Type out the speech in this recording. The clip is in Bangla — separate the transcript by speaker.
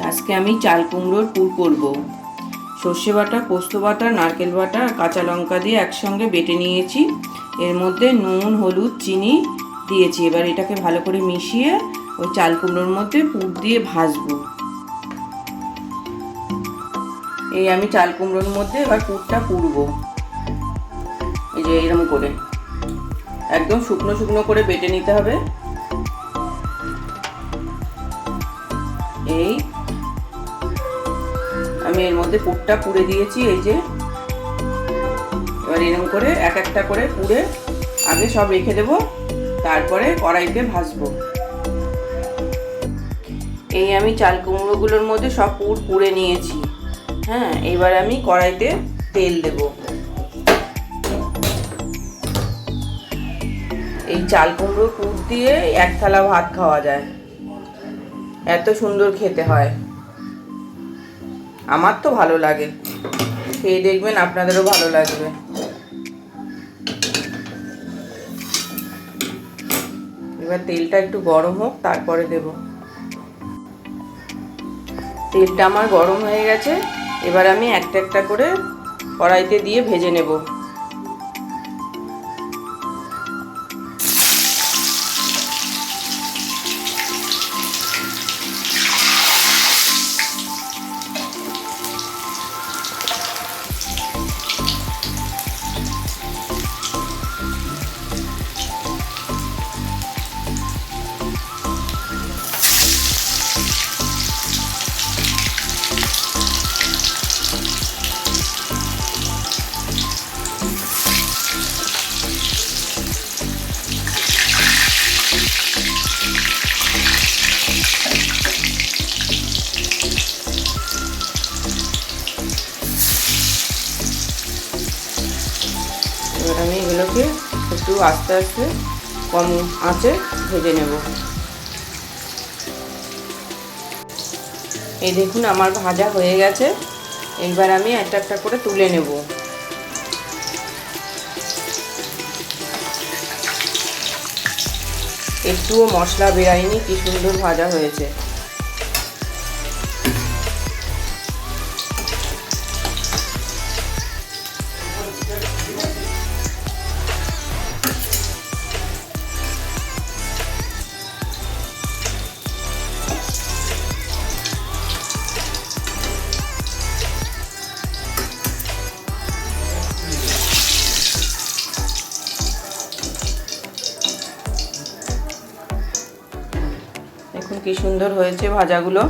Speaker 1: আজকে আমি চাল কুমড়োর পুর করব। সর্ষে বাটা, পোস্ত বাটা, নারকেল বাটা আর কাঁচা লঙ্কা দিয়ে একসঙ্গে বেটে নিয়েছি। এর মধ্যে নুন, হলুদ, চিনি দিয়েছি। এবার এটাকে ভালো করে মিশিয়ে ওই চাল কুমড়োর মধ্যে পুর দিয়ে ভাজবো। এই আমি চাল কুমড়োর মধ্যে এবার পুরটা পুরবো। এই যে এরকম করে একদম শুকনো শুকনো করে বেটে নিতে হবে। এই আমি এর মধ্যে পুরটা পুড়ে দিয়েছি। এই যে এবার এরকম করে এক একটা করে পুড়ে আগে সব রেখে দেবো, তারপরে কড়াইতে ভাজবো। এই আমি চাল কুমড়োগুলোর মধ্যে সব পুর পুড়ে নিয়েছি। হ্যাঁ, এবার আমি কড়াইতে তেল দেব। এই চাল কুমড়োর পুর দিয়ে এক থালা ভাত খাওয়া যায়, এত সুন্দর খেতে হয়। আমার তো ভালো লাগে, খেয়ে দেখবেন আপনাদেরও ভালো লাগবে। এবার তেলটা একটু গরম হোক, তারপরে দেব। তেলটা আমার গরম হয়ে গেছে। এবার আমি একটা একটা করে কড়াইতে দিয়ে ভেজে নেব। এবার আমি এগুলোকে একটু আস্তে আস্তে কম আঁচে ভেজে নেব। এই দেখুন আমার ভাজা হয়ে গেছে। এবার আমি একটা একটা করে তুলে নেব। একটুও মশলা বেরায়নি, কি সুন্দর ভাজা হয়েছে। দেখুন কি সুন্দর হয়েছে ভাজাগুলো।